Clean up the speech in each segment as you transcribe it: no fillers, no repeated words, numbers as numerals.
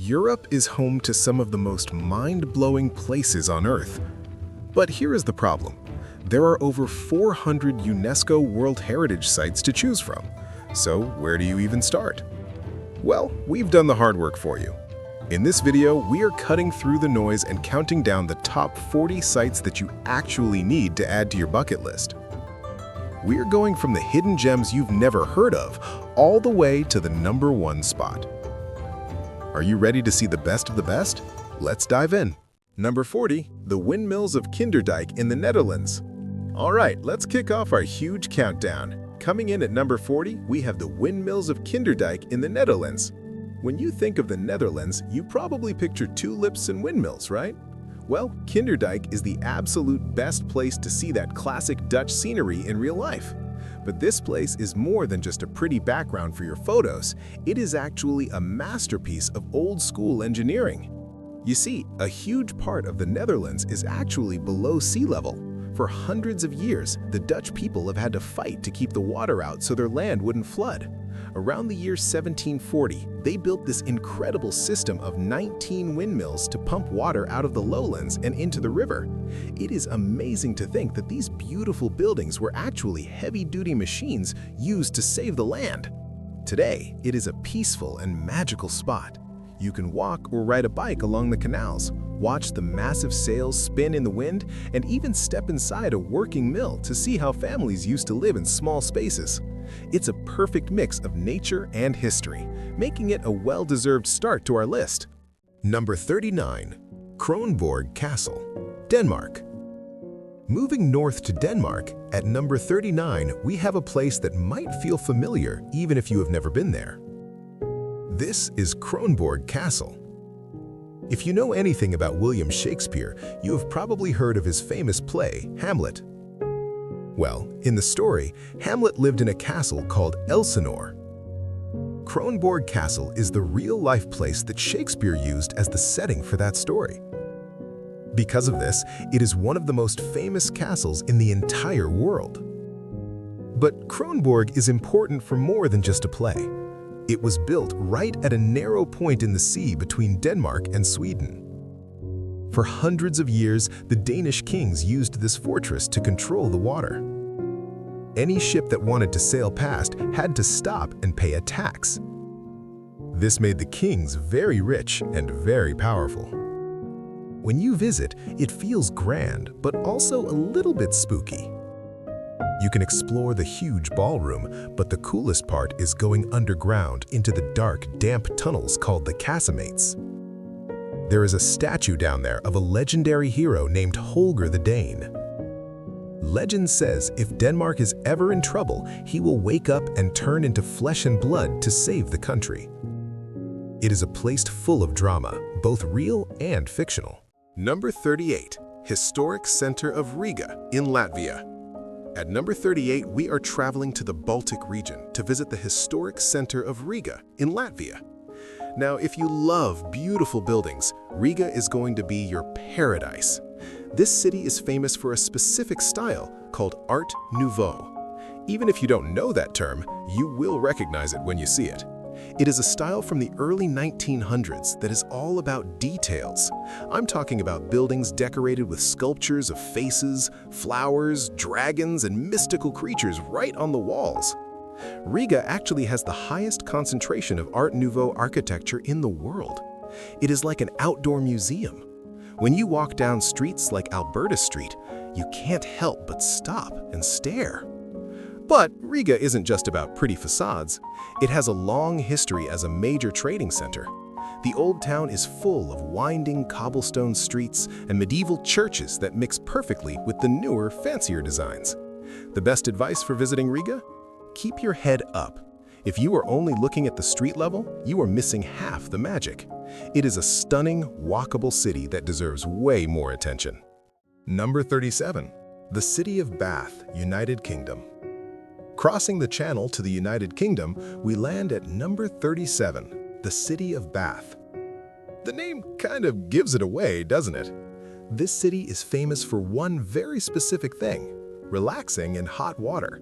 Europe is home to some of the most mind-blowing places on Earth. But here is the problem. There are over 400 UNESCO World Heritage Sites to choose from. So where do you even start? Well, we've done the hard work for you. In this video, we are cutting through the noise and counting down the top 40 sites that you actually need to add to your bucket list. We're going from the hidden gems you've never heard of all the way to the #1 spot. Are you ready to see the best of the best? Let's dive in. Number 40, the Windmills of Kinderdijk in the Netherlands. All right, let's kick off our huge countdown. Coming in at number 40, we have the Windmills of Kinderdijk in the Netherlands. When you think of the Netherlands, you probably picture tulips and windmills, right? Well, Kinderdijk is the absolute best place to see that classic Dutch scenery in real life. But this place is more than just a pretty background for your photos. It is actually a masterpiece of old-school engineering. You see, a huge part of the Netherlands is actually below sea level. For hundreds of years, the Dutch people have had to fight to keep the water out so their land wouldn't flood. Around the year 1740, they built this incredible system of 19 windmills to pump water out of the lowlands and into the river. It is amazing to think that these beautiful buildings were actually heavy-duty machines used to save the land. Today, it is a peaceful and magical spot. You can walk or ride a bike along the canals, watch the massive sails spin in the wind, and even step inside a working mill to see how families used to live in small spaces. It's a perfect mix of nature and history, making it a well-deserved start to our list. Number 39, Kronborg Castle, Denmark. Moving north to Denmark, at number 39, we have a place that might feel familiar even if you have never been there. This is Kronborg Castle. If you know anything about William Shakespeare, you have probably heard of his famous play, Hamlet. Well, in the story, Hamlet lived in a castle called Elsinore. Kronborg Castle is the real-life place that Shakespeare used as the setting for that story. Because of this, it is one of the most famous castles in the entire world. But Kronborg is important for more than just a play. It was built right at a narrow point in the sea between Denmark and Sweden. For hundreds of years, the Danish kings used this fortress to control the water. Any ship that wanted to sail past had to stop and pay a tax. This made the kings very rich and very powerful. When you visit, it feels grand, but also a little bit spooky. You can explore the huge ballroom, but the coolest part is going underground into the dark, damp tunnels called the casemates. There is a statue down there of a legendary hero named Holger the Dane. Legend says if Denmark is ever in trouble, he will wake up and turn into flesh and blood to save the country. It is a place full of drama, both real and fictional. Number 38, Historic Center of Riga in Latvia. At number 38, we are traveling to the Baltic region to visit the Historic Center of Riga in Latvia. Now, if you love beautiful buildings, Riga is going to be your paradise. This city is famous for a specific style called Art Nouveau. Even if you don't know that term, you will recognize it when you see it. It is a style from the early 1900s that is all about details. I'm talking about buildings decorated with sculptures of faces, flowers, dragons, and mystical creatures right on the walls. Riga actually has the highest concentration of Art Nouveau architecture in the world. It is like an outdoor museum. When you walk down streets like Alberta Street, you can't help but stop and stare. But Riga isn't just about pretty facades. It has a long history as a major trading center. The old town is full of winding cobblestone streets and medieval churches that mix perfectly with the newer, fancier designs. The best advice for visiting Riga? Keep your head up. If you are only looking at the street level, you are missing half the magic. It is a stunning, walkable city that deserves way more attention. Number 37, the city of Bath, United Kingdom. Crossing the Channel to the United Kingdom, we land at number 37, the city of Bath. The name kind of gives it away, doesn't it? This city is famous for one very specific thing: relaxing in hot water.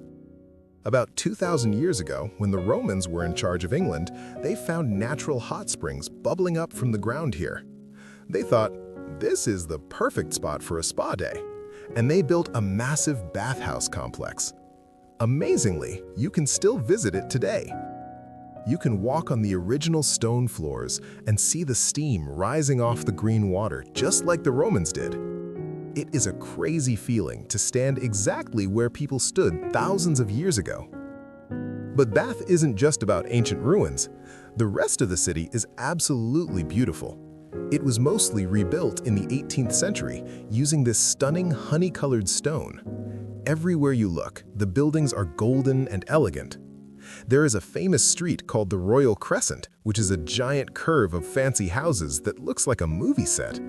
About 2,000 years ago, when the Romans were in charge of England, they found natural hot springs bubbling up from the ground here. They thought, this is the perfect spot for a spa day, and they built a massive bathhouse complex. Amazingly, you can still visit it today. You can walk on the original stone floors and see the steam rising off the green water just like the Romans did. It is a crazy feeling to stand exactly where people stood thousands of years ago. But Bath isn't just about ancient ruins. The rest of the city is absolutely beautiful. It was mostly rebuilt in the 18th century using this stunning honey-colored stone. Everywhere you look, the buildings are golden and elegant. There is a famous street called the Royal Crescent, which is a giant curve of fancy houses that looks like a movie set.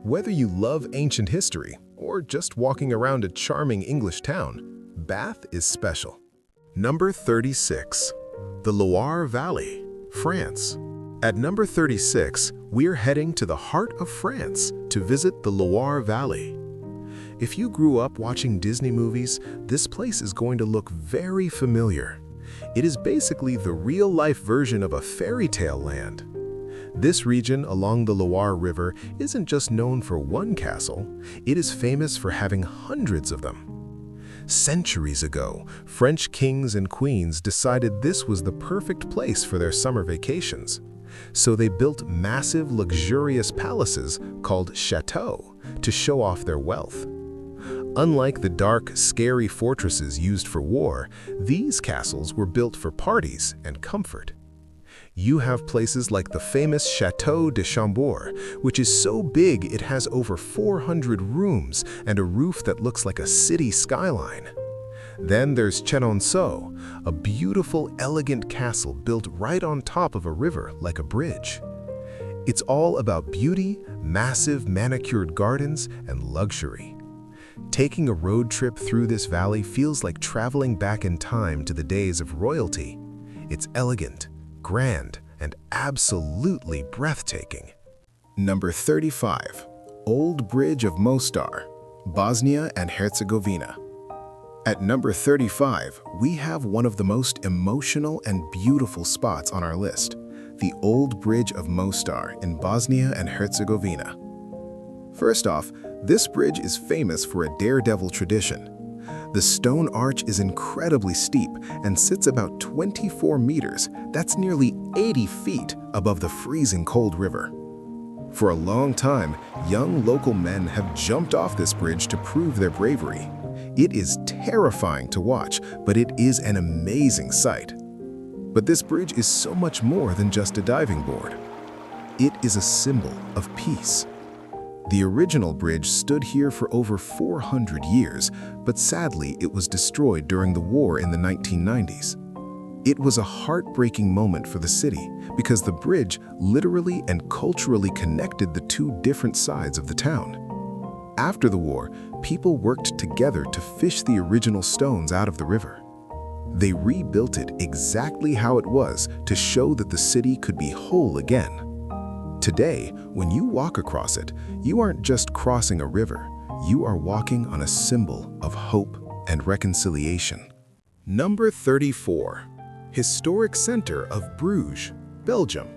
Whether you love ancient history or just walking around a charming English town, Bath is special. Number 36. The Loire Valley, France. At number 36, we're heading to the heart of France to visit the Loire Valley. If you grew up watching Disney movies, this place is going to look very familiar. It is basically the real-life version of a fairy tale land. This region along the Loire River isn't just known for one castle, it is famous for having hundreds of them. Centuries ago, French kings and queens decided this was the perfect place for their summer vacations. So they built massive, luxurious palaces called chateaux to show off their wealth. Unlike the dark, scary fortresses used for war, these castles were built for parties and comfort. You have places like the famous Château de Chambord, which is so big it has over 400 rooms and a roof that looks like a city skyline. Then there's Chenonceau, a beautiful, elegant castle built right on top of a river like a bridge. It's all about beauty, massive manicured gardens, and luxury. Taking a road trip through this valley feels like traveling back in time to the days of royalty. It's elegant, grand, and absolutely breathtaking. Number 35. Old Bridge of Mostar, Bosnia and Herzegovina. At number 35, we have one of the most emotional and beautiful spots on our list, the Old Bridge of Mostar in Bosnia and Herzegovina. First off, this bridge is famous for a daredevil tradition. The stone arch is incredibly steep and sits about 24 meters, that's nearly 80 feet above the freezing cold river. For a long time, young local men have jumped off this bridge to prove their bravery. It is terrifying to watch, but it is an amazing sight. But this bridge is so much more than just a diving board. It is a symbol of peace. The original bridge stood here for over 400 years, but sadly it was destroyed during the war in the 1990s. It was a heartbreaking moment for the city because the bridge literally and culturally connected the two different sides of the town. After the war, people worked together to fish the original stones out of the river. They rebuilt it exactly how it was to show that the city could be whole again. Today, when you walk across it, you aren't just crossing a river, you are walking on a symbol of hope and reconciliation. Number 34. Historic Center of Bruges, Belgium.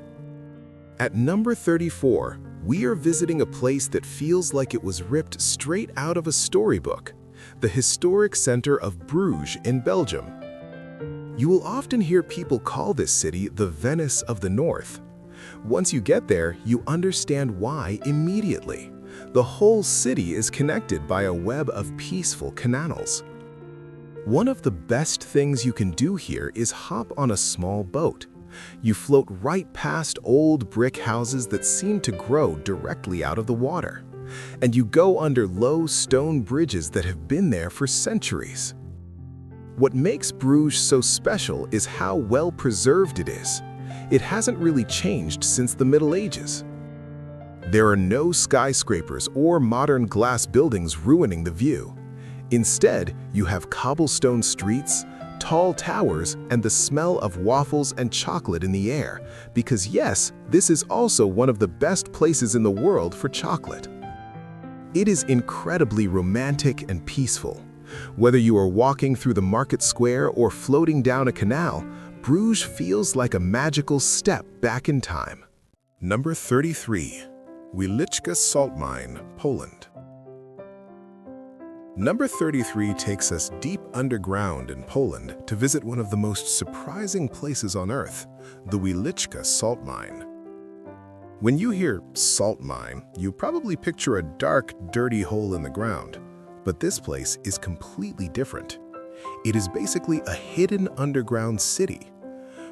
At number 34, we are visiting a place that feels like it was ripped straight out of a storybook, the Historic Center of Bruges in Belgium. You will often hear people call this city the Venice of the North. Once you get there, you understand why immediately. The whole city is connected by a web of peaceful canals. One of the best things you can do here is hop on a small boat. You float right past old brick houses that seem to grow directly out of the water. And you go under low stone bridges that have been there for centuries. What makes Bruges so special is how well preserved it is. It hasn't really changed since the Middle Ages. There are no skyscrapers or modern glass buildings ruining the view. Instead, you have cobblestone streets, tall towers, and the smell of waffles and chocolate in the air, because yes, this is also one of the best places in the world for chocolate. It is incredibly romantic and peaceful. Whether you are walking through the market square or floating down a canal, Bruges feels like a magical step back in time. Number 33. Wieliczka Salt Mine, Poland. Number 33 takes us deep underground in Poland to visit one of the most surprising places on Earth, the Wieliczka Salt Mine. When you hear salt mine, you probably picture a dark, dirty hole in the ground. But this place is completely different. It is basically a hidden underground city.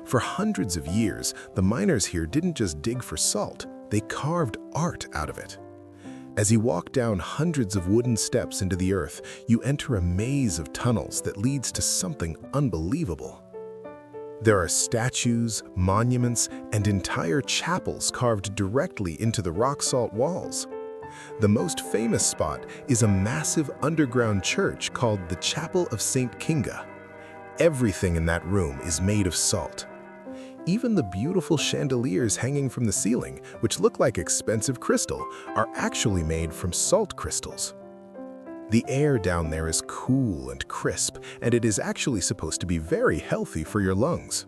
For hundreds of years, the miners here didn't just dig for salt, they carved art out of it. As you walk down hundreds of wooden steps into the earth, you enter a maze of tunnels that leads to something unbelievable. There are statues, monuments, and entire chapels carved directly into the rock-salt walls. The most famous spot is a massive underground church called the Chapel of St. Kinga. Everything in that room is made of salt. Even the beautiful chandeliers hanging from the ceiling, which look like expensive crystal, are actually made from salt crystals. The air down there is cool and crisp, and it is actually supposed to be very healthy for your lungs.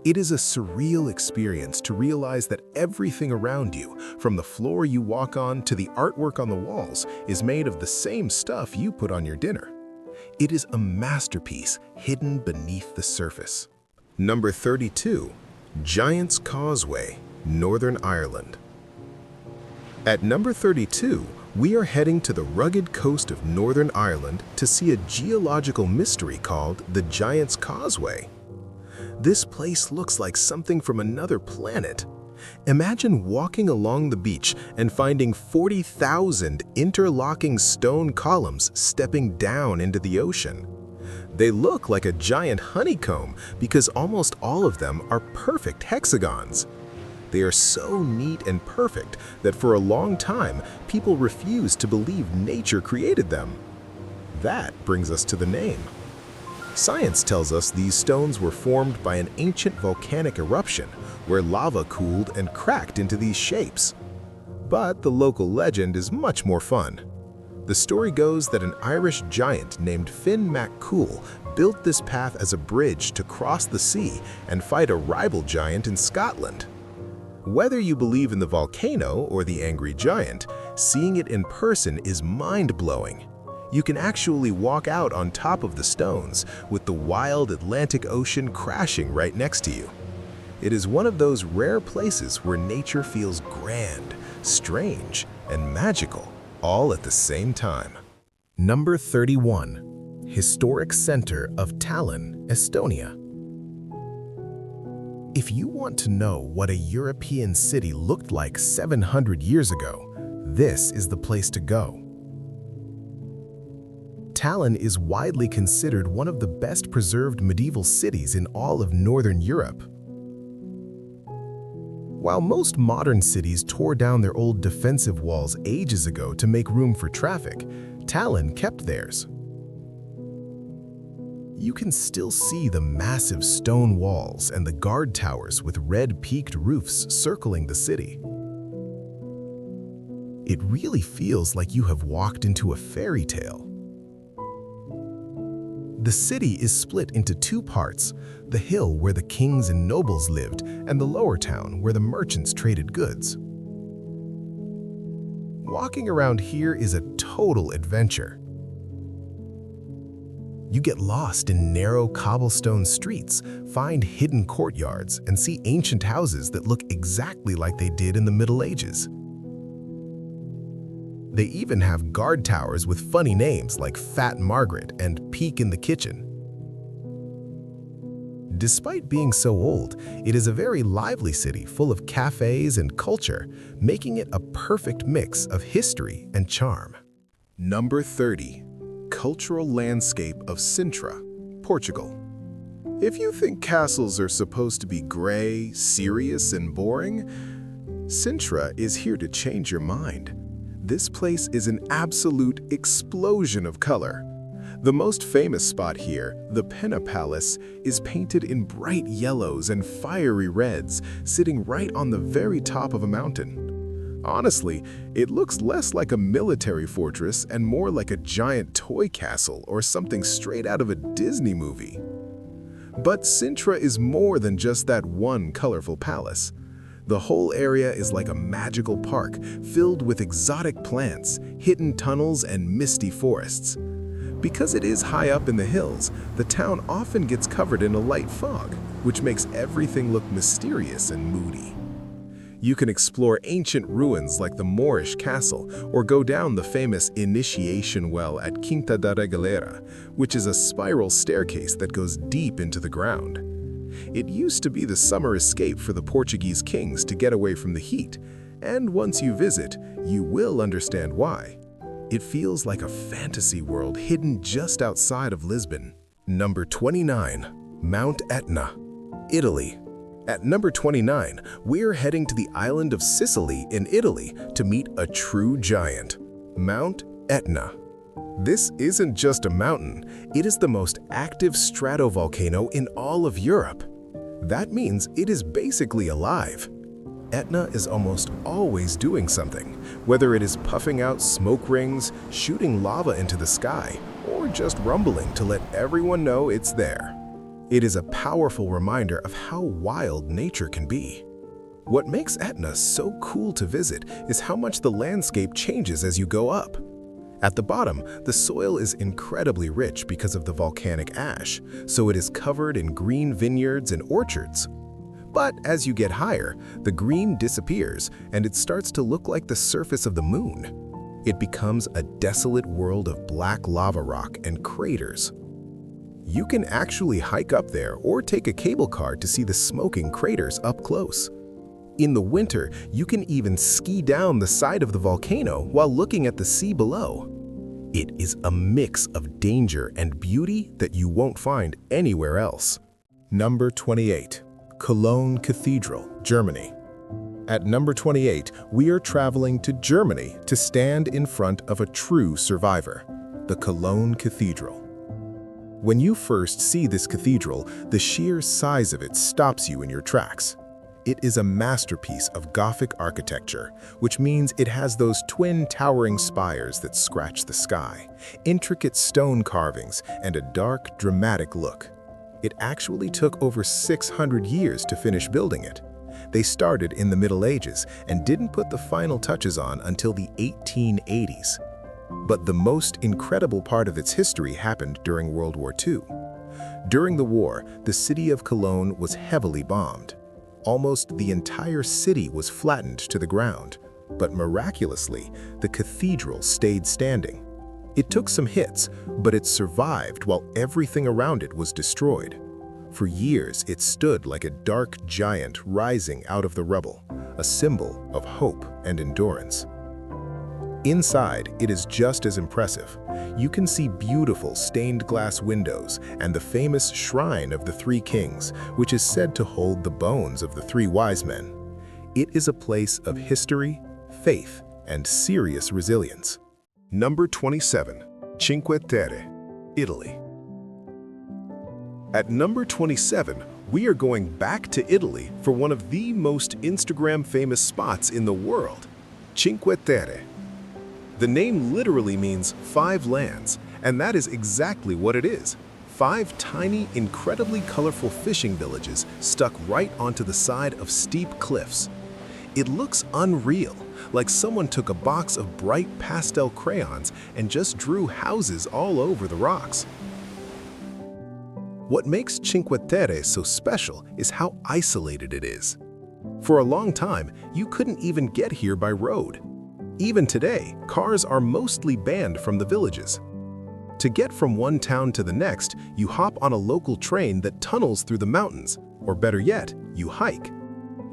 It is a surreal experience to realize that everything around you, from the floor you walk on to the artwork on the walls, is made of the same stuff you put on your dinner. It is a masterpiece hidden beneath the surface. Number 32. Giant's Causeway, Northern Ireland. At number 32, we are heading to the rugged coast of Northern Ireland to see a geological mystery called the Giant's Causeway. This place looks like something from another planet. Imagine walking along the beach and finding 40,000 interlocking stone columns stepping down into the ocean. They look like a giant honeycomb because almost all of them are perfect hexagons. They are so neat and perfect that for a long time, people refused to believe nature created them. That brings us to the name. Science tells us these stones were formed by an ancient volcanic eruption where lava cooled and cracked into these shapes. But the local legend is much more fun. The story goes that an Irish giant named Finn mac Cool built this path as a bridge to cross the sea and fight a rival giant in Scotland. Whether you believe in the volcano or the angry giant, seeing it in person is mind-blowing. You can actually walk out on top of the stones with the wild Atlantic Ocean crashing right next to you. It is one of those rare places where nature feels grand, strange, and magical, all at the same time. Number 31. Historic Center of Tallinn, Estonia. If you want to know what a European city looked like 700 years ago, this is the place to go. Tallinn is widely considered one of the best preserved medieval cities in all of Northern Europe. While most modern cities tore down their old defensive walls ages ago to make room for traffic, Tallinn kept theirs. You can still see the massive stone walls and the guard towers with red peaked roofs circling the city. It really feels like you have walked into a fairy tale. The city is split into two parts, the hill where the kings and nobles lived and the lower town where the merchants traded goods. Walking around here is a total adventure. You get lost in narrow cobblestone streets, find hidden courtyards, and see ancient houses that look exactly like they did in the Middle Ages. They even have guard towers with funny names like Fat Margaret and Peek in the Kitchen. Despite being so old, it is a very lively city full of cafes and culture, making it a perfect mix of history and charm. Number 30. Cultural landscape of Sintra, Portugal. If you think castles are supposed to be gray, serious, and boring, Sintra is here to change your mind. This place is an absolute explosion of color. The most famous spot here, the Penna Palace, is painted in bright yellows and fiery reds, sitting right on the very top of a mountain. Honestly, it looks less like a military fortress and more like a giant toy castle or something straight out of a Disney movie. But Sintra is more than just that one colorful palace. The whole area is like a magical park filled with exotic plants, hidden tunnels, and misty forests. Because it is high up in the hills, the town often gets covered in a light fog, which makes everything look mysterious and moody. You can explore ancient ruins like the Moorish castle or go down the famous initiation well at Quinta da Regalera, which is a spiral staircase that goes deep into the ground. It used to be the summer escape for the Portuguese kings to get away from the heat, and once you visit, you will understand why. It feels like a fantasy world hidden just outside of Lisbon. Number 29. Mount Etna, Italy. At number 29, we're heading to the island of Sicily in Italy to meet a true giant, Mount Etna. This isn't just a mountain, it is the most active stratovolcano in all of Europe. That means it is basically alive. Etna is almost always doing something, whether it is puffing out smoke rings, shooting lava into the sky, or just rumbling to let everyone know it's there. It is a powerful reminder of how wild nature can be. What makes Etna so cool to visit is how much the landscape changes as you go up. At the bottom, the soil is incredibly rich because of the volcanic ash, so it is covered in green vineyards and orchards. But as you get higher, the green disappears and it starts to look like the surface of the moon. It becomes a desolate world of black lava rock and craters. You can actually hike up there or take a cable car to see the smoking craters up close. In the winter, you can even ski down the side of the volcano while looking at the sea below. It is a mix of danger and beauty that you won't find anywhere else. Number 28. Cologne Cathedral, Germany. At number 28, we are traveling to Germany to stand in front of a true survivor, the Cologne Cathedral. When you first see this cathedral, the sheer size of it stops you in your tracks. It is a masterpiece of Gothic architecture, which means it has those twin towering spires that scratch the sky, intricate stone carvings, and a dark, dramatic look. It actually took over 600 years to finish building it. They started in the Middle Ages and didn't put the final touches on until the 1880s. But the most incredible part of its history happened during World War II. During the war, the city of Cologne was heavily bombed. Almost the entire city was flattened to the ground, but miraculously, the cathedral stayed standing. It took some hits, but it survived while everything around it was destroyed. For years, it stood like a dark giant rising out of the rubble, a symbol of hope and endurance. Inside, it is just as impressive. You can see beautiful stained glass windows and the famous Shrine of the Three Kings, which is said to hold the bones of the three wise men. It is a place of history, faith, and serious resilience. Number 27. Cinque Terre, Italy. At number 27, we are going back to Italy for one of the most Instagram-famous spots in the world, Cinque Terre. The name literally means 5 lands, and that is exactly what it is. 5 tiny, incredibly colorful fishing villages stuck right onto the side of steep cliffs. It looks unreal, like someone took a box of bright pastel crayons and just drew houses all over the rocks. What makes Cinque Terre so special is how isolated it is. For a long time, you couldn't even get here by road. Even today, cars are mostly banned from the villages. To get from one town to the next, you hop on a local train that tunnels through the mountains, or better yet, you hike.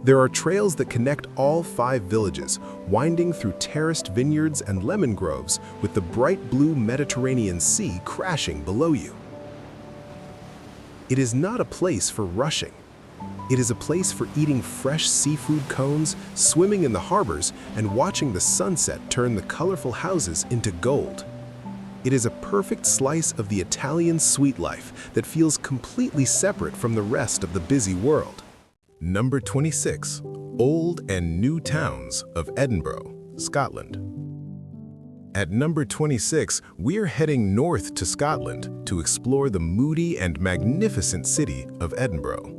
There are trails that connect all 5 villages, winding through terraced vineyards and lemon groves with the bright blue Mediterranean Sea crashing below you. It is not a place for rushing. It is a place for eating fresh seafood cones, swimming in the harbors, and watching the sunset turn the colorful houses into gold. It is a perfect slice of the Italian sweet life that feels completely separate from the rest of the busy world. Number 26. Old and New Towns of Edinburgh, Scotland. At number 26, we're heading north to Scotland to explore the moody and magnificent city of Edinburgh.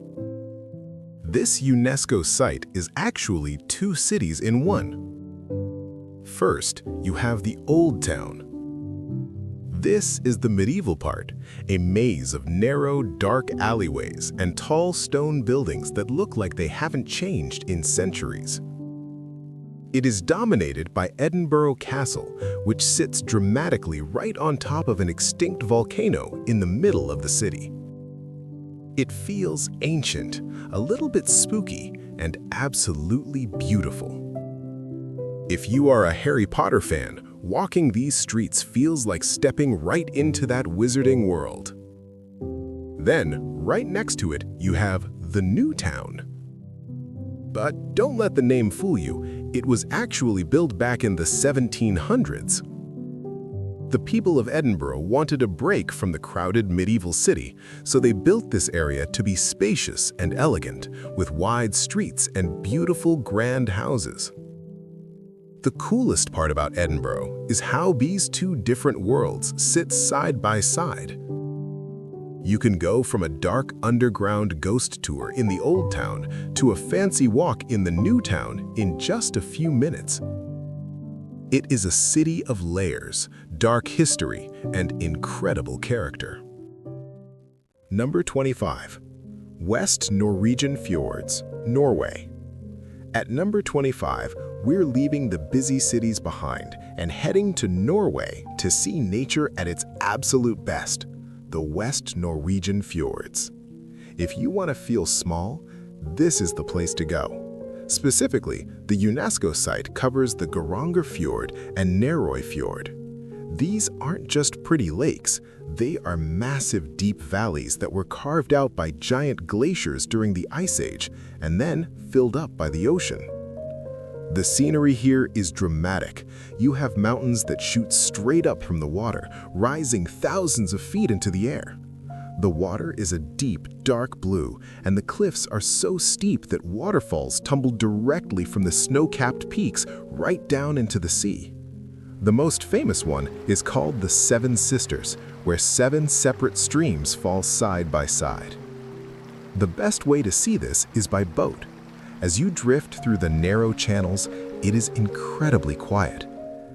This UNESCO site is actually two cities in one. First, you have the Old Town. This is the medieval part, a maze of narrow, dark alleyways and tall stone buildings that look like they haven't changed in centuries. It is dominated by Edinburgh Castle, which sits dramatically right on top of an extinct volcano in the middle of the city. It feels ancient, a little bit spooky, and absolutely beautiful. If you are a Harry Potter fan, walking these streets feels like stepping right into that wizarding world. Then, right next to it, you have the New Town. But don't let the name fool you, it was actually built back in the 1700s. The people of Edinburgh wanted a break from the crowded medieval city, so they built this area to be spacious and elegant, with wide streets and beautiful grand houses. The coolest part about Edinburgh is how these two different worlds sit side by side. You can go from a dark underground ghost tour in the Old Town to a fancy walk in the New Town in just a few minutes. It is a city of layers, dark history, and incredible character. Number 25. West Norwegian Fjords, Norway. At number 25, we're leaving the busy cities behind and heading to Norway to see nature at its absolute best, the West Norwegian Fjords. If you want to feel small, this is the place to go. Specifically, the UNESCO site covers the Geiranger Fjord and Narøy Fjord. These aren't just pretty lakes, they are massive deep valleys that were carved out by giant glaciers during the Ice Age and then filled up by the ocean. The scenery here is dramatic. You have mountains that shoot straight up from the water, rising thousands of feet into the air. The water is a deep, dark blue, and the cliffs are so steep that waterfalls tumble directly from the snow-capped peaks right down into the sea. The most famous one is called the Seven Sisters, where 7 separate streams fall side by side. The best way to see this is by boat. As you drift through the narrow channels, it is incredibly quiet.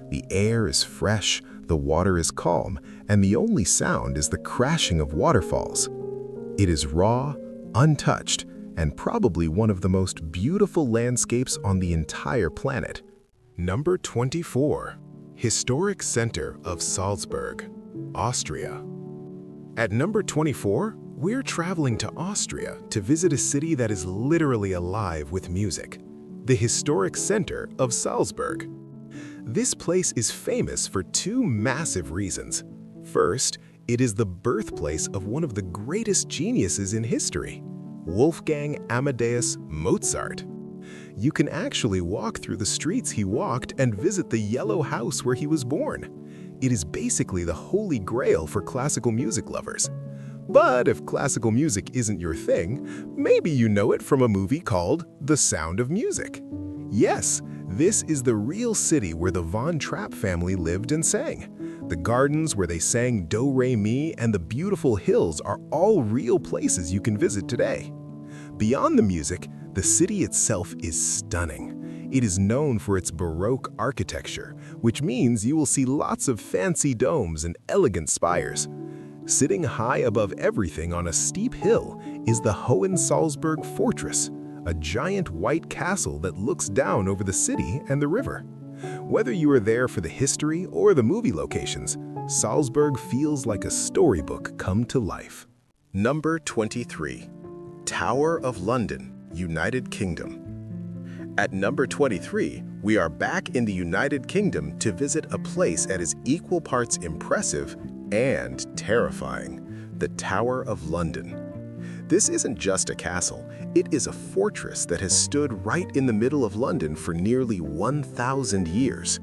The air is fresh, the water is calm, and the only sound is the crashing of waterfalls. It is raw, untouched, and probably one of the most beautiful landscapes on the entire planet. Number 24. Historic Center of Salzburg, Austria. At number 24, we're traveling to Austria to visit a city that is literally alive with music, the historic center of Salzburg. This place is famous for 2 massive reasons. First, it is the birthplace of one of the greatest geniuses in history, Wolfgang Amadeus Mozart. You can actually walk through the streets he walked and visit the yellow house where he was born. It is basically the holy grail for classical music lovers. But if classical music isn't your thing, maybe you know it from a movie called The Sound of Music. Yes, this is the real city where the Von Trapp family lived and sang. The gardens where they sang Do Re Mi and the beautiful hills are all real places you can visit today. Beyond the music, the city itself is stunning. It is known for its Baroque architecture, which means you will see lots of fancy domes and elegant spires. Sitting high above everything on a steep hill is the Hohensalzburg Fortress, a giant white castle that looks down over the city and the river. Whether you are there for the history or the movie locations, Salzburg feels like a storybook come to life. Number 23. Tower of London, United Kingdom. At number 23, we are back in the United Kingdom to visit a place that is equal parts impressive and terrifying, the Tower of London. This isn't just a castle, it is a fortress that has stood right in the middle of London for nearly 1,000 years.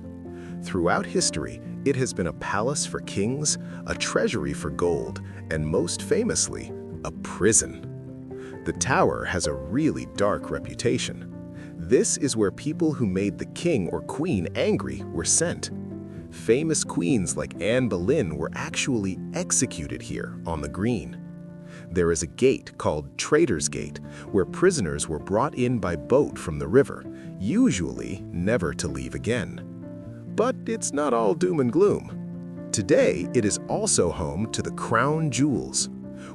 Throughout history, it has been a palace for kings, a treasury for gold, and most famously, a prison. The tower has a really dark reputation. This is where people who made the king or queen angry were sent. Famous queens like Anne Boleyn were actually executed here on the green. There is a gate called Traitor's Gate, where prisoners were brought in by boat from the river, usually never to leave again. But it's not all doom and gloom. Today, it is also home to the crown jewels.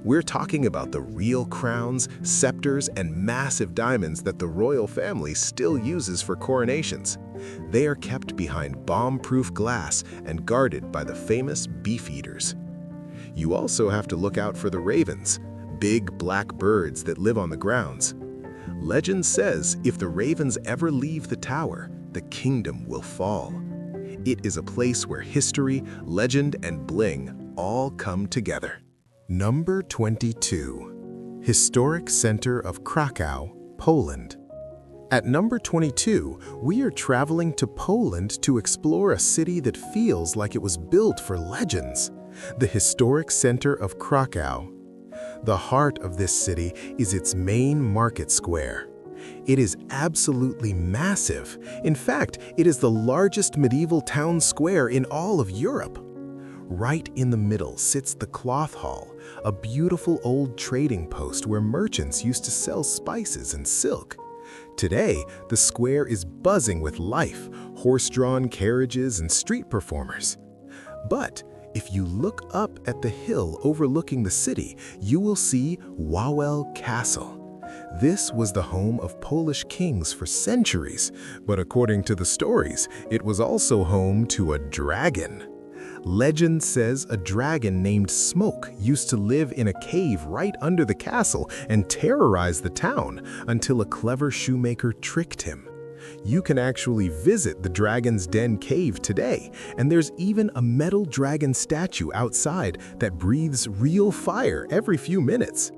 We're talking about the real crowns, scepters, and massive diamonds that the royal family still uses for coronations. They are kept behind bomb-proof glass and guarded by the famous beef eaters. You also have to look out for the ravens, big black birds that live on the grounds. Legend says if the ravens ever leave the tower, the kingdom will fall. It is a place where history, legend, and bling all come together. Number 22. Historic Center of Krakow, Poland. At number 22, we are traveling to Poland to explore a city that feels like it was built for legends. The historic center of Krakow. The heart of this city is its main market square. It is absolutely massive. In fact, it is the largest medieval town square in all of Europe. Right in the middle sits the Cloth Hall, a beautiful old trading post where merchants used to sell spices and silk. Today, the square is buzzing with life, horse-drawn carriages and street performers. But if you look up at the hill overlooking the city, you will see Wawel Castle. This was the home of Polish kings for centuries, but according to the stories, it was also home to a dragon. Legend says a dragon named Smoke used to live in a cave right under the castle and terrorize the town until a clever shoemaker tricked him. You can actually visit the Dragon's Den cave today, and there's even a metal dragon statue outside that breathes real fire every few minutes.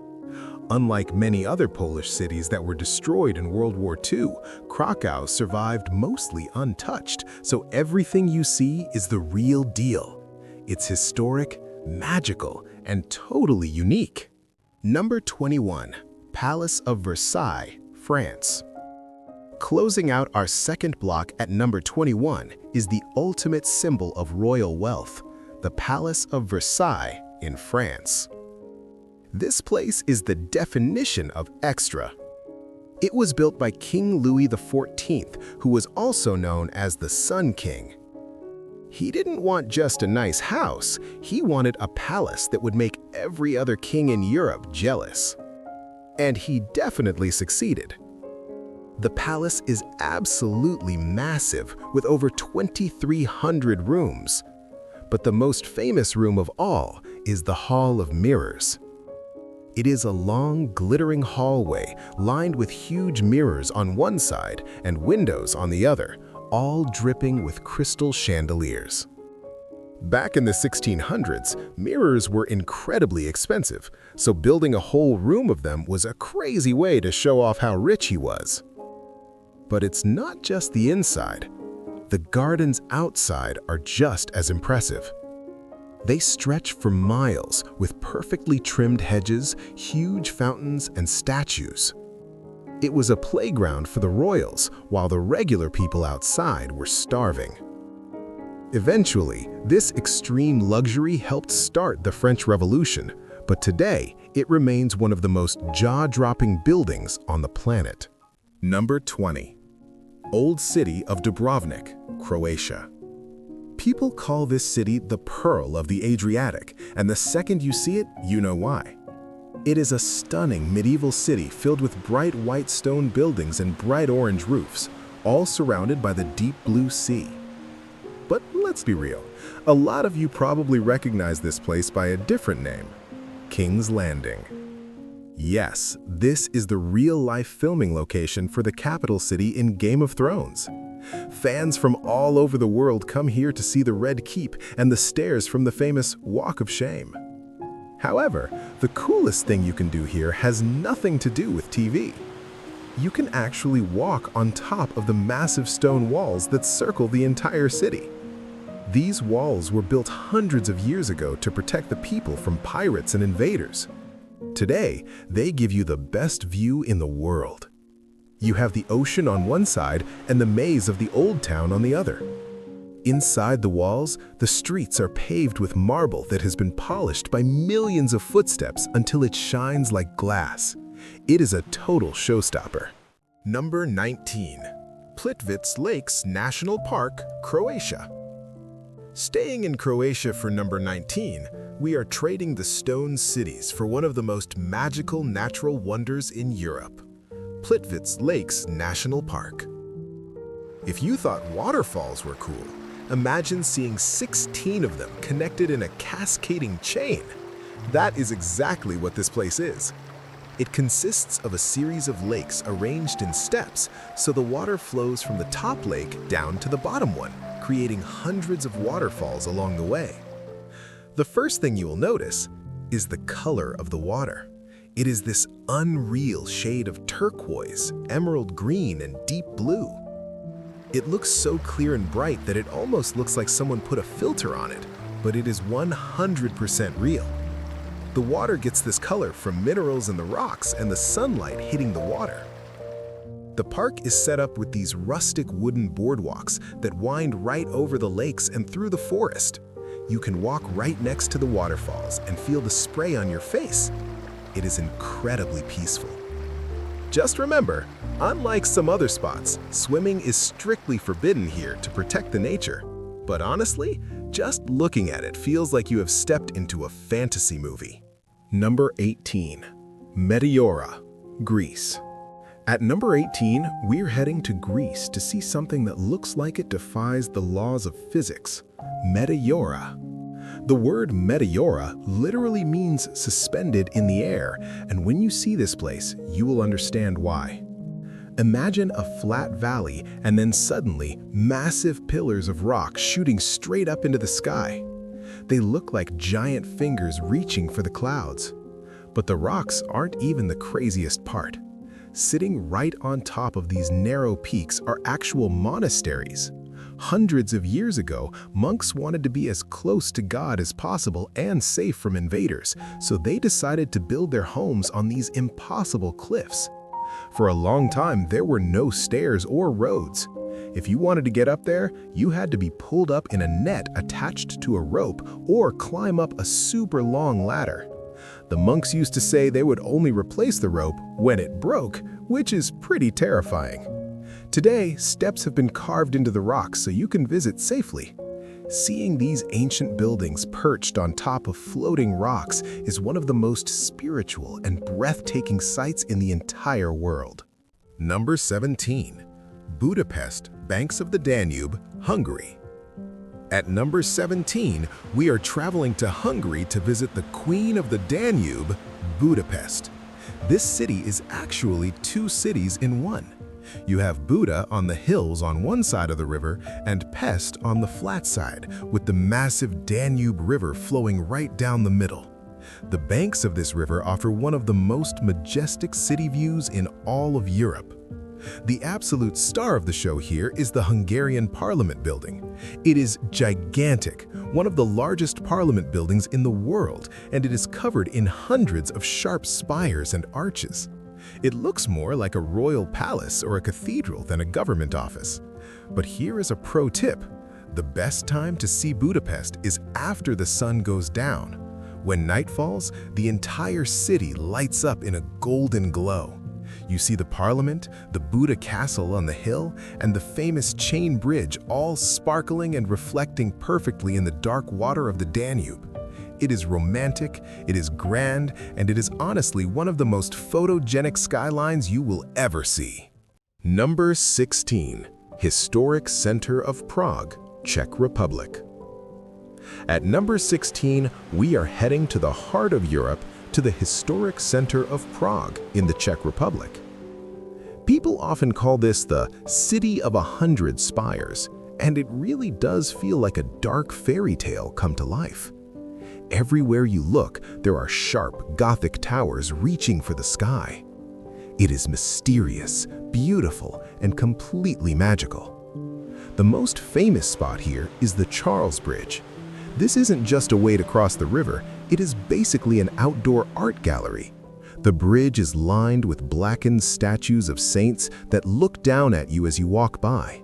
Unlike many other Polish cities that were destroyed in World War II, Krakow survived mostly untouched, so everything you see is the real deal. It's historic, magical, and totally unique. Number 21. Palace of Versailles, France. Closing out our second block at number 21 is the ultimate symbol of royal wealth, the Palace of Versailles in France. This place is the definition of extra. It was built by King Louis XIV, who was also known as the Sun King. He didn't want just a nice house, he wanted a palace that would make every other king in Europe jealous. And he definitely succeeded. The palace is absolutely massive, with over 2,300 rooms. But the most famous room of all is the Hall of Mirrors. It is a long, glittering hallway lined with huge mirrors on one side and windows on the other, all dripping with crystal chandeliers. Back in the 1600s, mirrors were incredibly expensive, so building a whole room of them was a crazy way to show off how rich he was. But it's not just the inside. The gardens outside are just as impressive. They stretch for miles with perfectly trimmed hedges, huge fountains, and statues. It was a playground for the royals, while the regular people outside were starving. Eventually, this extreme luxury helped start the French Revolution, but today it remains one of the most jaw-dropping buildings on the planet. Number 20. Old City of Dubrovnik, Croatia. People call this city the Pearl of the Adriatic, and the second you see it, you know why. It is a stunning medieval city filled with bright white stone buildings and bright orange roofs, all surrounded by the deep blue sea. But let's be real, a lot of you probably recognize this place by a different name, King's Landing. Yes, this is the real-life filming location for the capital city in Game of Thrones. Fans from all over the world come here to see the Red Keep and the stairs from the famous Walk of Shame. However, the coolest thing you can do here has nothing to do with TV. You can actually walk on top of the massive stone walls that circle the entire city. These walls were built hundreds of years ago to protect the people from pirates and invaders. Today, they give you the best view in the world. You have the ocean on one side and the maze of the old town on the other. Inside the walls, the streets are paved with marble that has been polished by millions of footsteps until it shines like glass. It is a total showstopper. Number 19. Plitvice Lakes National Park, Croatia. Staying in Croatia for number 19, we are trading the stone cities for one of the most magical natural wonders in Europe, Plitvice Lakes National Park. If you thought waterfalls were cool, imagine seeing 16 of them connected in a cascading chain. That is exactly what this place is. It consists of a series of lakes arranged in steps, so the water flows from the top lake down to the bottom one, creating hundreds of waterfalls along the way. The first thing you will notice is the color of the water. It is this unreal shade of turquoise, emerald green, and deep blue. It looks so clear and bright that it almost looks like someone put a filter on it, but it is 100% real. The water gets this color from minerals in the rocks and the sunlight hitting the water. The park is set up with these rustic wooden boardwalks that wind right over the lakes and through the forest. You can walk right next to the waterfalls and feel the spray on your face. It is incredibly peaceful. Just remember, unlike some other spots, swimming is strictly forbidden here to protect the nature. But honestly, just looking at it feels like you have stepped into a fantasy movie. Number 18. Meteora, Greece. At number 18, we're heading to Greece to see something that looks like it defies the laws of physics, Meteora. The word Meteora literally means suspended in the air, and when you see this place, you will understand why. Imagine a flat valley and then suddenly massive pillars of rock shooting straight up into the sky. They look like giant fingers reaching for the clouds. But the rocks aren't even the craziest part. Sitting right on top of these narrow peaks are actual monasteries. Hundreds of years ago, monks wanted to be as close to God as possible and safe from invaders, so they decided to build their homes on these impossible cliffs. For a long time, there were no stairs or roads. If you wanted to get up there, you had to be pulled up in a net attached to a rope or climb up a super long ladder. The monks used to say they would only replace the rope when it broke, which is pretty terrifying. Today, steps have been carved into the rocks so you can visit safely. Seeing these ancient buildings perched on top of floating rocks is one of the most spiritual and breathtaking sights in the entire world. Number 17. Budapest, banks of the Danube, Hungary. At number 17, we are traveling to Hungary to visit the Queen of the Danube, Budapest. This city is actually two cities in one. You have Buda on the hills on one side of the river and Pest on the flat side, with the massive Danube River flowing right down the middle. The banks of this river offer one of the most majestic city views in all of Europe. The absolute star of the show here is the Hungarian Parliament building. It is gigantic, one of the largest parliament buildings in the world, and it is covered in hundreds of sharp spires and arches. It looks more like a royal palace or a cathedral than a government office. But here is a pro tip. The best time to see Budapest is after the sun goes down. When night falls, the entire city lights up in a golden glow. You see the parliament, the Buda castle on the hill, and the famous chain bridge all sparkling and reflecting perfectly in the dark water of the Danube. It is romantic, it is grand, and it is honestly one of the most photogenic skylines you will ever see. Number 16. Historic Center of Prague, Czech Republic. At number 16, we are heading to the heart of Europe, to the historic center of Prague in the Czech Republic. People often call this the City of 100 Spires, and it really does feel like a dark fairy tale come to life. Everywhere you look, there are sharp, Gothic towers reaching for the sky. It is mysterious, beautiful, and completely magical. The most famous spot here is the Charles Bridge. This isn't just a way to cross the river, it is basically an outdoor art gallery. The bridge is lined with blackened statues of saints that look down at you as you walk by.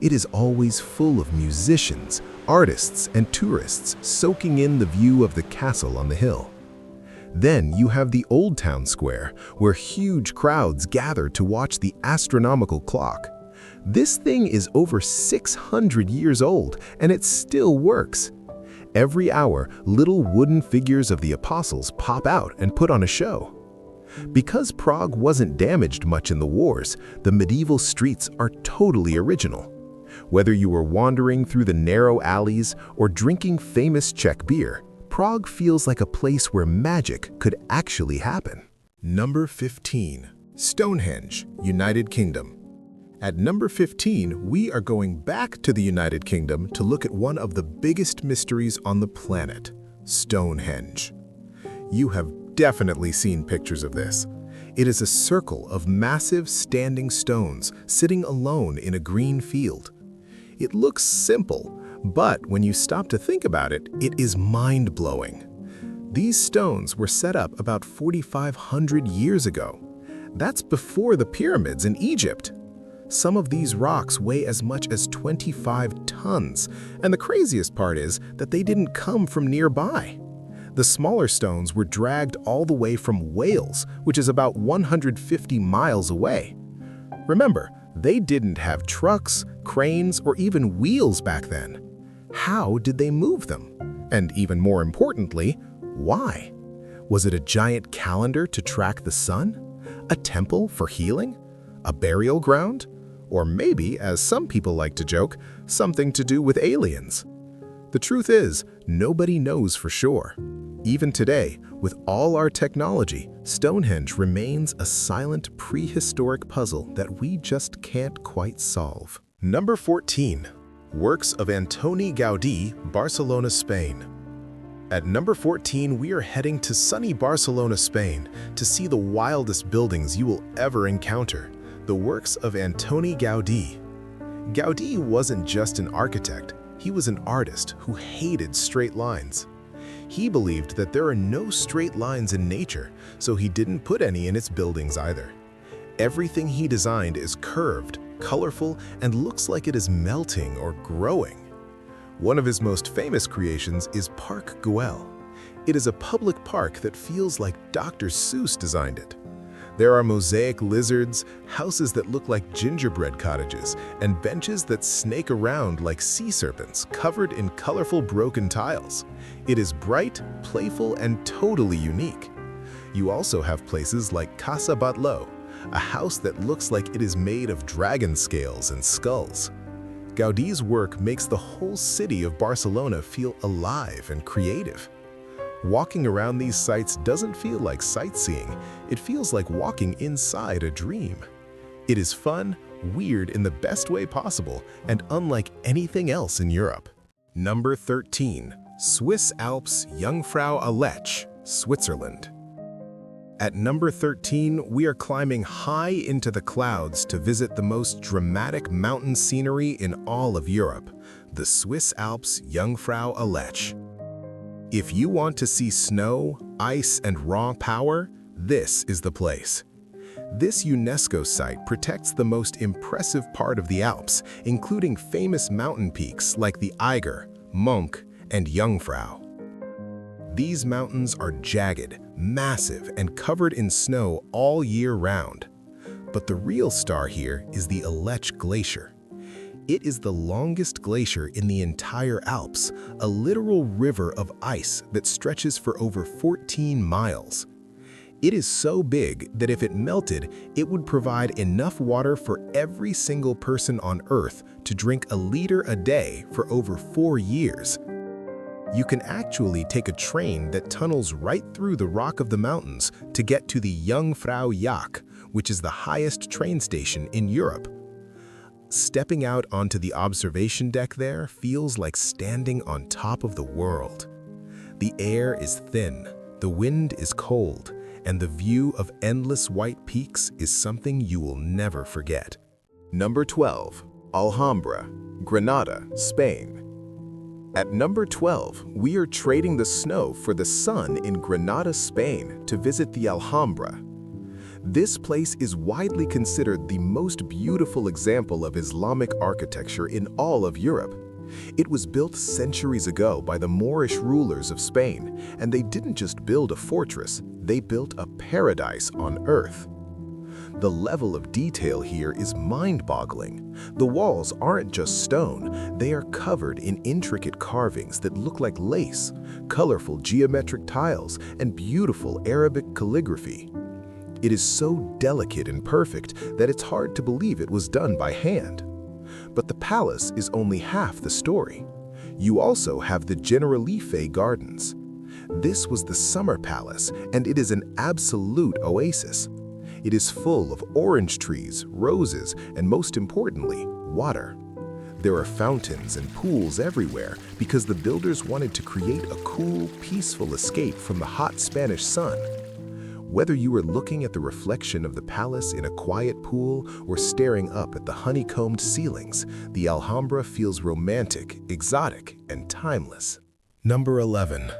It is always full of musicians, artists, and tourists soaking in the view of the castle on the hill. Then you have the Old Town Square, where huge crowds gather to watch the astronomical clock. This thing is over 600 years old, and it still works. Every hour, little wooden figures of the apostles pop out and put on a show. Because Prague wasn't damaged much in the wars, the medieval streets are totally original. Whether you were wandering through the narrow alleys or drinking famous Czech beer, Prague feels like a place where magic could actually happen. Number 15. Stonehenge, United Kingdom. At number 15, we are going back to the United Kingdom to look at one of the biggest mysteries on the planet, Stonehenge. You have definitely seen pictures of this. It is a circle of massive standing stones sitting alone in a green field. It looks simple, but when you stop to think about it, it is mind-blowing. These stones were set up about 4,500 years ago. That's before the pyramids in Egypt. Some of these rocks weigh as much as 25 tons, and the craziest part is that they didn't come from nearby. The smaller stones were dragged all the way from Wales, which is about 150 miles away. Remember, they didn't have trucks, cranes, or even wheels back then. How did they move them? And even more importantly, why? Was it a giant calendar to track the sun? A temple for healing? A burial ground? Or maybe, as some people like to joke, something to do with aliens? The truth is, nobody knows for sure. Even today, with all our technology, Stonehenge remains a silent prehistoric puzzle that we just can't quite solve. Number 14. Works of Antoni Gaudí, Barcelona, Spain. At number 14, we are heading to sunny Barcelona, Spain, to see the wildest buildings you will ever encounter, the works of Antoni Gaudí. Gaudí wasn't just an architect, he was an artist who hated straight lines. He believed that there are no straight lines in nature, so he didn't put any in its buildings either. Everything he designed is curved, colorful, and looks like it is melting or growing. One of his most famous creations is Park Güell. It is a public park that feels like Dr. Seuss designed it. There are mosaic lizards, houses that look like gingerbread cottages, and benches that snake around like sea serpents covered in colorful broken tiles. It is bright, playful, and totally unique. You also have places like Casa Batlló, a house that looks like it is made of dragon scales and skulls. Gaudí's work makes the whole city of Barcelona feel alive and creative. Walking around these sites doesn't feel like sightseeing, it feels like walking inside a dream. It is fun, weird in the best way possible, and unlike anything else in Europe. Number 13. Swiss Alps, Jungfrau-Aletsch, Switzerland. At number 13, we are climbing high into the clouds to visit the most dramatic mountain scenery in all of Europe, the Swiss Alps, Jungfrau-Aletsch. If you want to see snow, ice, and raw power, this is the place. This UNESCO site protects the most impressive part of the Alps, including famous mountain peaks like the Eiger, Monch, and Jungfrau. These mountains are jagged, massive, and covered in snow all year round. But the real star here is the Aletsch Glacier. It is the longest glacier in the entire Alps, a literal river of ice that stretches for over 14 miles. It is so big that if it melted, it would provide enough water for every single person on Earth to drink a liter a day for over 4 years. You can actually take a train that tunnels right through the rock of the mountains to get to the Jungfrau-Joch, which is the highest train station in Europe. Stepping out onto the observation deck there feels like standing on top of the world. The air is thin, the wind is cold, and the view of endless white peaks is something you will never forget. Number 12. Alhambra, Granada, Spain. At number 12, we are trading the snow for the sun in Granada, Spain, to visit the Alhambra. This place is widely considered the most beautiful example of Islamic architecture in all of Europe. It was built centuries ago by the Moorish rulers of Spain, and they didn't just build a fortress, they built a paradise on earth. The level of detail here is mind-boggling. The walls aren't just stone, they are covered in intricate carvings that look like lace, colorful geometric tiles, and beautiful Arabic calligraphy. It is so delicate and perfect that it's hard to believe it was done by hand. But the palace is only half the story. You also have the Generalife Gardens. This was the summer palace, and it is an absolute oasis. It is full of orange trees, roses, and most importantly, water. There are fountains and pools everywhere because the builders wanted to create a cool, peaceful escape from the hot Spanish sun. Whether you are looking at the reflection of the palace in a quiet pool or staring up at the honeycombed ceilings, the Alhambra feels romantic, exotic, and timeless. Number 11.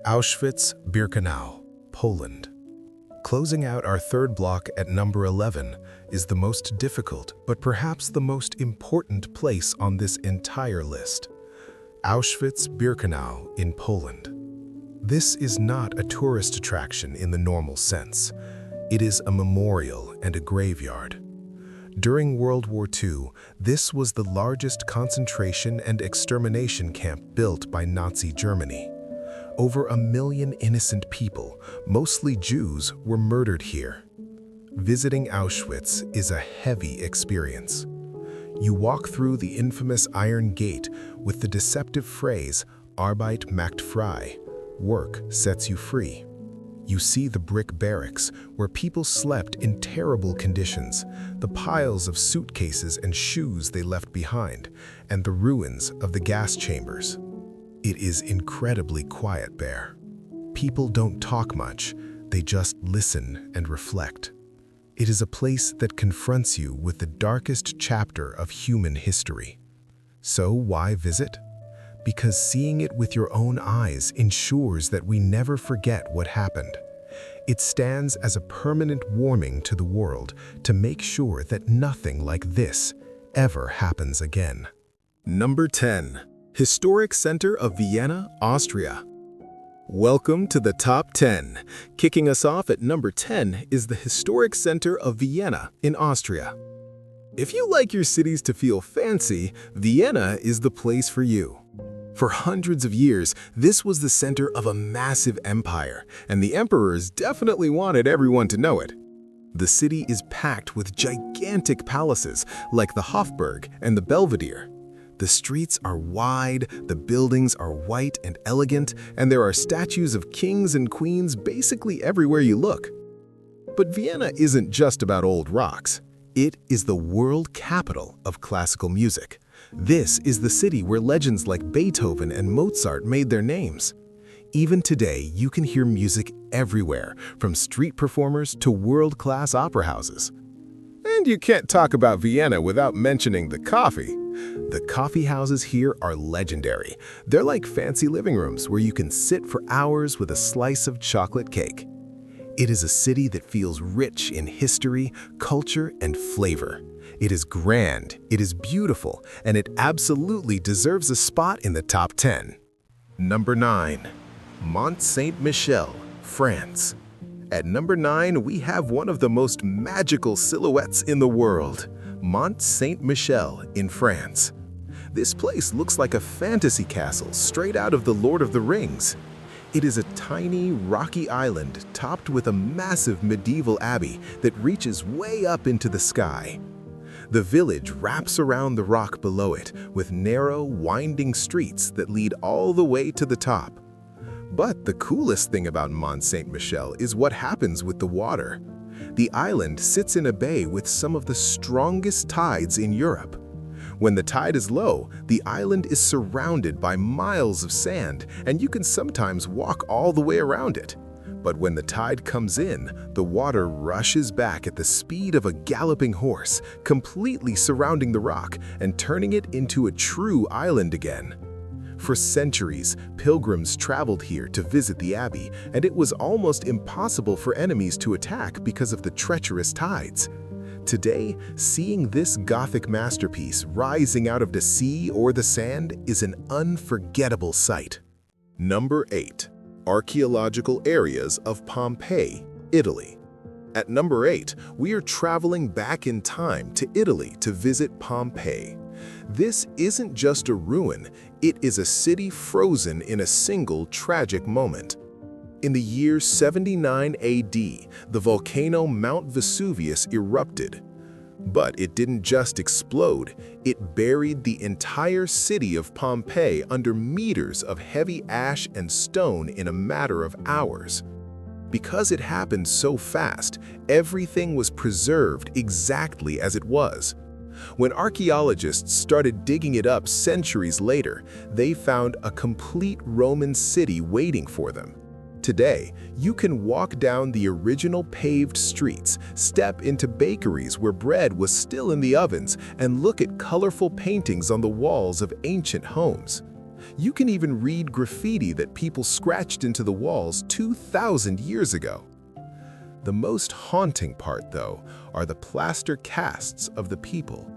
Auschwitz-Birkenau, Poland. Closing out our third block at number 11 is the most difficult, but perhaps the most important place on this entire list. Auschwitz-Birkenau in Poland. This is not a tourist attraction in the normal sense. It is a memorial and a graveyard. During World War II, this was the largest concentration and extermination camp built by Nazi Germany. Over 1 million innocent people, mostly Jews, were murdered here. Visiting Auschwitz is a heavy experience. You walk through the infamous Iron Gate with the deceptive phrase, Arbeit macht frei, work sets you free. You see the brick barracks where people slept in terrible conditions, the piles of suitcases and shoes they left behind, and the ruins of the gas chambers. It is incredibly quiet there. People don't talk much, they just listen and reflect. It is a place that confronts you with the darkest chapter of human history. So why visit? Because seeing it with your own eyes ensures that we never forget what happened. It stands as a permanent warning to the world to make sure that nothing like this ever happens again. Number 10. Historic Center of Vienna, Austria. Welcome to the Top 10. Kicking us off at number 10 is the Historic Center of Vienna in Austria. If you like your cities to feel fancy, Vienna is the place for you. For hundreds of years, this was the center of a massive empire, and the emperors definitely wanted everyone to know it. The city is packed with gigantic palaces like the Hofburg and the Belvedere. The streets are wide, the buildings are white and elegant, and there are statues of kings and queens basically everywhere you look. But Vienna isn't just about old rocks. It is the world capital of classical music. This is the city where legends like Beethoven and Mozart made their names. Even today, you can hear music everywhere, from street performers to world-class opera houses. And you can't talk about Vienna without mentioning the coffee. The coffee houses here are legendary. They're like fancy living rooms where you can sit for hours with a slice of chocolate cake. It is a city that feels rich in history, culture, and flavor. It is grand, it is beautiful, and it absolutely deserves a spot in the top 10. Number 9. Mont-Saint-Michel, France. At number 9, we have one of the most magical silhouettes in the world, Mont-Saint-Michel in France. This place looks like a fantasy castle straight out of The Lord of the Rings. It is a tiny, rocky island topped with a massive medieval abbey that reaches way up into the sky. The village wraps around the rock below it with narrow, winding streets that lead all the way to the top. But the coolest thing about Mont-Saint-Michel is what happens with the water. The island sits in a bay with some of the strongest tides in Europe. When the tide is low, the island is surrounded by miles of sand, and you can sometimes walk all the way around it. But when the tide comes in, the water rushes back at the speed of a galloping horse, completely surrounding the rock and turning it into a true island again. For centuries, pilgrims traveled here to visit the abbey, and it was almost impossible for enemies to attack because of the treacherous tides. Today, seeing this Gothic masterpiece rising out of the sea or the sand is an unforgettable sight. Number 8. Archaeological areas of Pompeii, Italy. At number 8, we are traveling back in time to Italy to visit Pompeii. This isn't just a ruin, it is a city frozen in a single tragic moment. In the year 79 AD, the volcano Mount Vesuvius erupted. But it didn't just explode, it buried the entire city of Pompeii under meters of heavy ash and stone in a matter of hours. Because it happened so fast, everything was preserved exactly as it was. When archaeologists started digging it up centuries later, they found a complete Roman city waiting for them. Today, you can walk down the original paved streets, step into bakeries where bread was still in the ovens, and look at colorful paintings on the walls of ancient homes. You can even read graffiti that people scratched into the walls 2,000 years ago. The most haunting part, though, are the plaster casts of the people.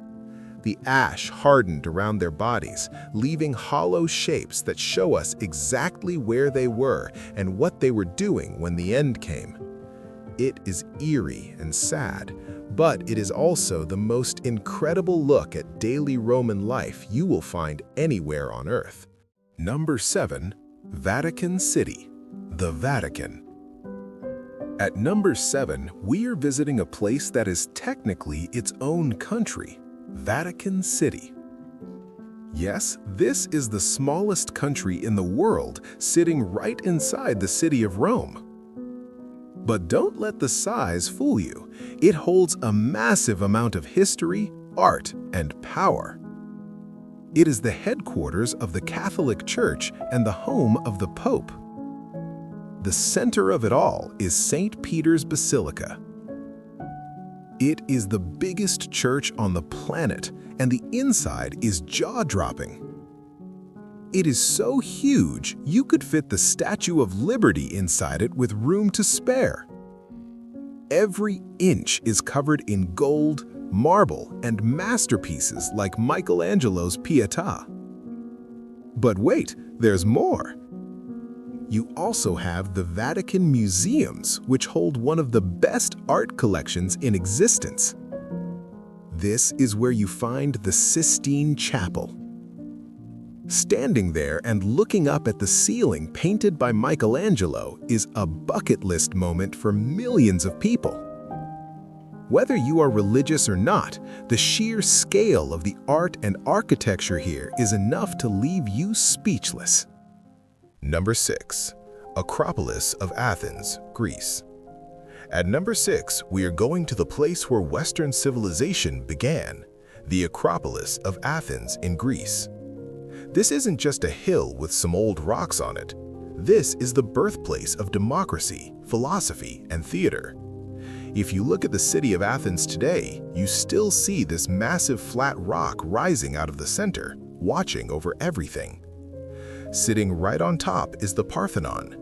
The ash hardened around their bodies, leaving hollow shapes that show us exactly where they were and what they were doing when the end came. It is eerie and sad, but it is also the most incredible look at daily Roman life you will find anywhere on Earth. Number 7. Vatican City, the Vatican. At number 7, we are visiting a place that is technically its own country, Vatican City. Yes, this is the smallest country in the world, sitting right inside the city of Rome. But don't let the size fool you. It holds a massive amount of history, art, and power. It is the headquarters of the Catholic Church and the home of the Pope. The center of it all is St. Peter's Basilica. It is the biggest church on the planet, and the inside is jaw-dropping. It is so huge, you could fit the Statue of Liberty inside it with room to spare. Every inch is covered in gold, marble, and masterpieces like Michelangelo's Pietà. But wait, there's more. You also have the Vatican Museums, which hold one of the best art collections in existence. This is where you find the Sistine Chapel. Standing there and looking up at the ceiling painted by Michelangelo is a bucket list moment for millions of people. Whether you are religious or not, the sheer scale of the art and architecture here is enough to leave you speechless. Number 6. Acropolis of Athens, Greece. At number 6, we are going to the place where Western civilization began, the Acropolis of Athens in Greece. This isn't just a hill with some old rocks on it. This is the birthplace of democracy, philosophy, and theater. If you look at the city of Athens today, you still see this massive flat rock rising out of the center, watching over everything. Sitting right on top is the Parthenon.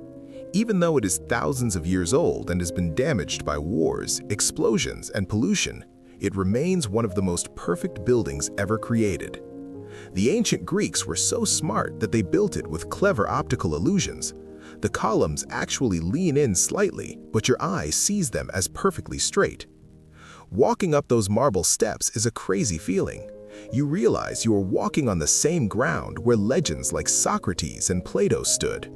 Even though it is thousands of years old and has been damaged by wars, explosions, and pollution, it remains one of the most perfect buildings ever created. The ancient Greeks were so smart that they built it with clever optical illusions. The columns actually lean in slightly, but your eye sees them as perfectly straight. Walking up those marble steps is a crazy feeling. You realize you are walking on the same ground where legends like Socrates and Plato stood.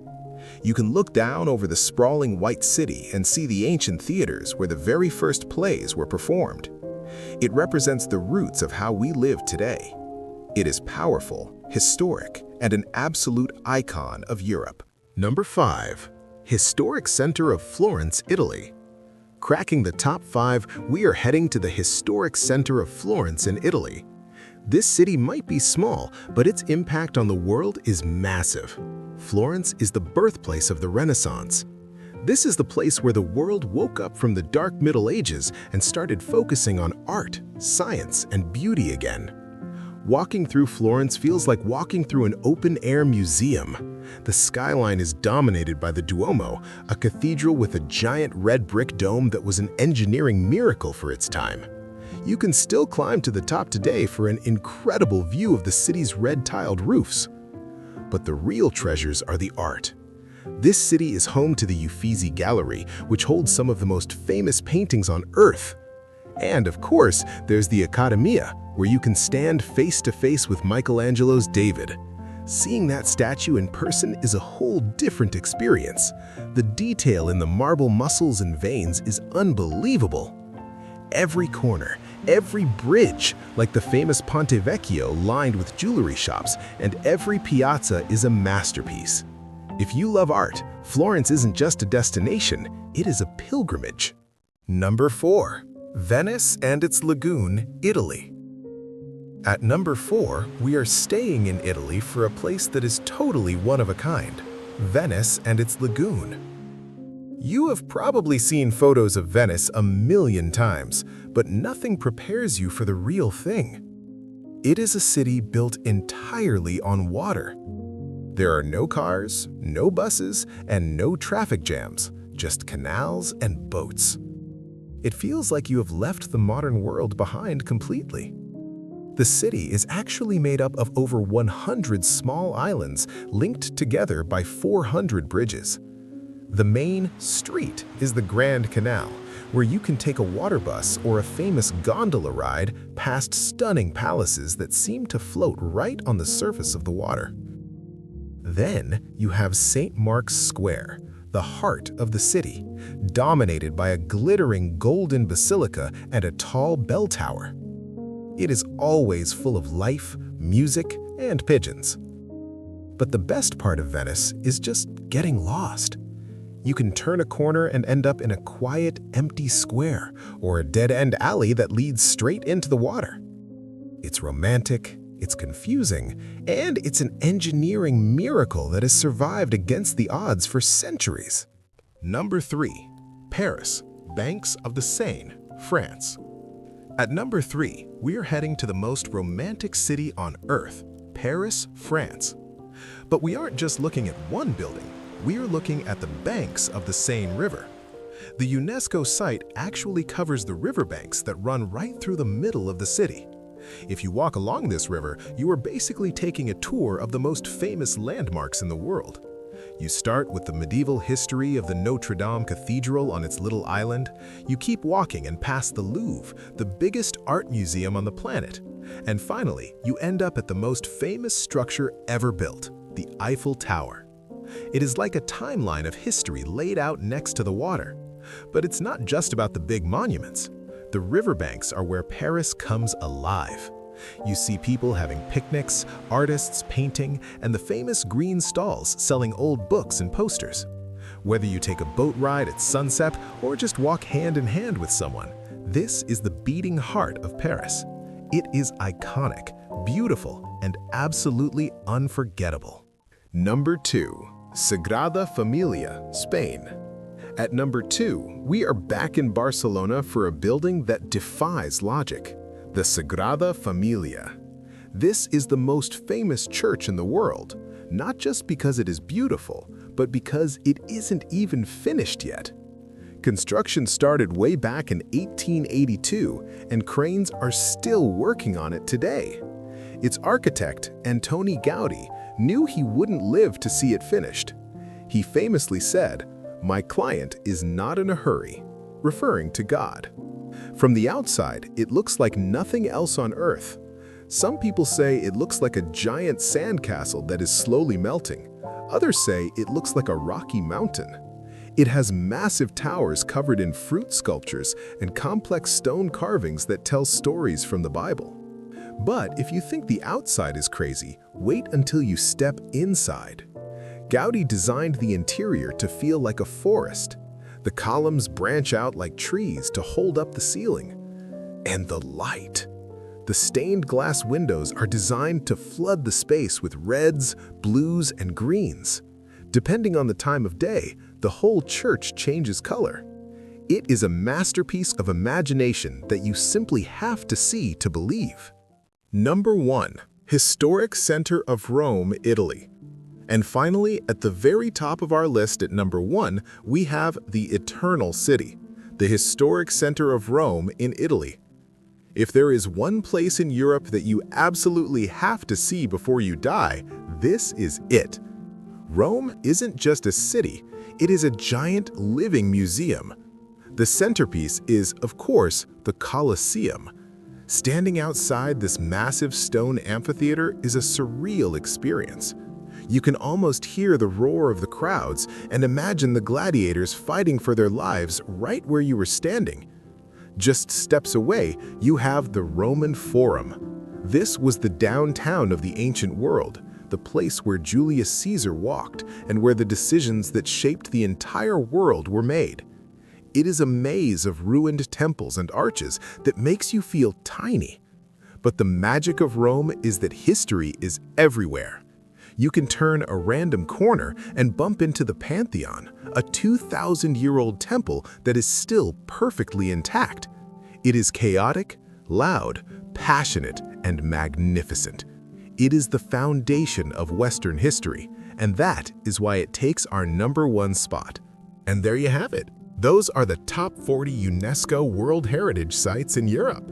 You can look down over the sprawling white city and see the ancient theaters where the very first plays were performed. It represents the roots of how we live today. It is powerful, historic, and an absolute icon of Europe. Number 5. Historic Center of Florence, Italy. Cracking the top 5, we are heading to the historic center of Florence in Italy. This city might be small, but its impact on the world is massive. Florence is the birthplace of the Renaissance. This is the place where the world woke up from the dark Middle Ages and started focusing on art, science, and beauty again. Walking through Florence feels like walking through an open-air museum. The skyline is dominated by the Duomo, a cathedral with a giant red brick dome that was an engineering miracle for its time. You can still climb to the top today for an incredible view of the city's red-tiled roofs. But the real treasures are the art. This city is home to the Uffizi Gallery, which holds some of the most famous paintings on Earth. And of course, there's the Accademia, where you can stand face-to-face with Michelangelo's David. Seeing that statue in person is a whole different experience. The detail in the marble muscles and veins is unbelievable. Every corner, every bridge, like the famous Ponte Vecchio lined with jewelry shops, and every piazza is a masterpiece. If you love art, Florence isn't just a destination, it is a pilgrimage. Number 4. Venice and its lagoon, Italy. At number 4, we are staying in Italy for a place that is totally one of a kind, Venice and its lagoon. You have probably seen photos of Venice a million times, but nothing prepares you for the real thing. It is a city built entirely on water. There are no cars, no buses, and no traffic jams, just canals and boats. It feels like you have left the modern world behind completely. The city is actually made up of over 100 small islands linked together by 400 bridges. The main street is the Grand Canal, where you can take a water bus or a famous gondola ride past stunning palaces that seem to float right on the surface of the water. Then you have St. Mark's Square, the heart of the city, dominated by a glittering golden basilica and a tall bell tower. It is always full of life, music, and pigeons. But the best part of Venice is just getting lost. You can turn a corner and end up in a quiet, empty square or a dead-end alley that leads straight into the water. It's romantic, it's confusing, and it's an engineering miracle that has survived against the odds for centuries. Number 3. Paris, banks of the Seine, France. At number 3, we are heading to the most romantic city on Earth, Paris, France. But we aren't just looking at one building. We are looking at the banks of the Seine River. The UNESCO site actually covers the riverbanks that run right through the middle of the city. If you walk along this river, you are basically taking a tour of the most famous landmarks in the world. You start with the medieval history of the Notre Dame Cathedral on its little island. You keep walking and pass the Louvre, the biggest art museum on the planet. And finally, you end up at the most famous structure ever built, the Eiffel Tower. It is like a timeline of history laid out next to the water. But it's not just about the big monuments. The riverbanks are where Paris comes alive. You see people having picnics, artists painting, and the famous green stalls selling old books and posters. Whether you take a boat ride at sunset or just walk hand in hand with someone, this is the beating heart of Paris. It is iconic, beautiful, and absolutely unforgettable. Number 2. Sagrada Familia, Spain. At number 2, we are back in Barcelona for a building that defies logic, the Sagrada Familia. This is the most famous church in the world, not just because it is beautiful, but because it isn't even finished yet. Construction started way back in 1882, and cranes are still working on it today. Its architect, Antoni Gaudi, knew he wouldn't live to see it finished. He famously said, "My client is not in a hurry," referring to God. From the outside, it looks like nothing else on Earth. Some people say it looks like a giant sandcastle that is slowly melting. Others say it looks like a rocky mountain. It has massive towers covered in fruit sculptures and complex stone carvings that tell stories from the Bible. But if you think the outside is crazy, wait until you step inside. Gaudi designed the interior to feel like a forest. The columns branch out like trees to hold up the ceiling. And the light. The stained glass windows are designed to flood the space with reds, blues, and greens. Depending on the time of day, the whole church changes color. It is a masterpiece of imagination that you simply have to see to believe. Number 1. Historic Center of Rome, Italy. And finally, at the very top of our list at number 1, we have the Eternal City, the historic center of Rome in Italy. If there is one place in Europe that you absolutely have to see before you die, this is it. Rome isn't just a city, it is a giant living museum. The centerpiece is, of course, the Colosseum. Standing outside this massive stone amphitheater is a surreal experience. You can almost hear the roar of the crowds and imagine the gladiators fighting for their lives right where you were standing. Just steps away, you have the Roman Forum. This was the downtown of the ancient world, the place where Julius Caesar walked and where the decisions that shaped the entire world were made. It is a maze of ruined temples and arches that makes you feel tiny. But the magic of Rome is that history is everywhere. You can turn a random corner and bump into the Pantheon, a 2,000-year-old temple that is still perfectly intact. It is chaotic, loud, passionate, and magnificent. It is the foundation of Western history, and that is why it takes our number 1 spot. And there you have it. Those are the top 40 UNESCO World Heritage Sites in Europe.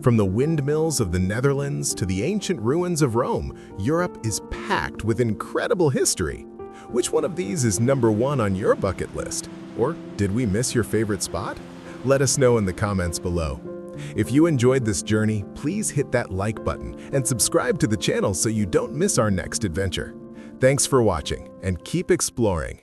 From the windmills of the Netherlands to the ancient ruins of Rome, Europe is packed with incredible history. Which one of these is number 1 on your bucket list? Or did we miss your favorite spot? Let us know in the comments below. If you enjoyed this journey, please hit that like button and subscribe to the channel so you don't miss our next adventure. Thanks for watching, and keep exploring.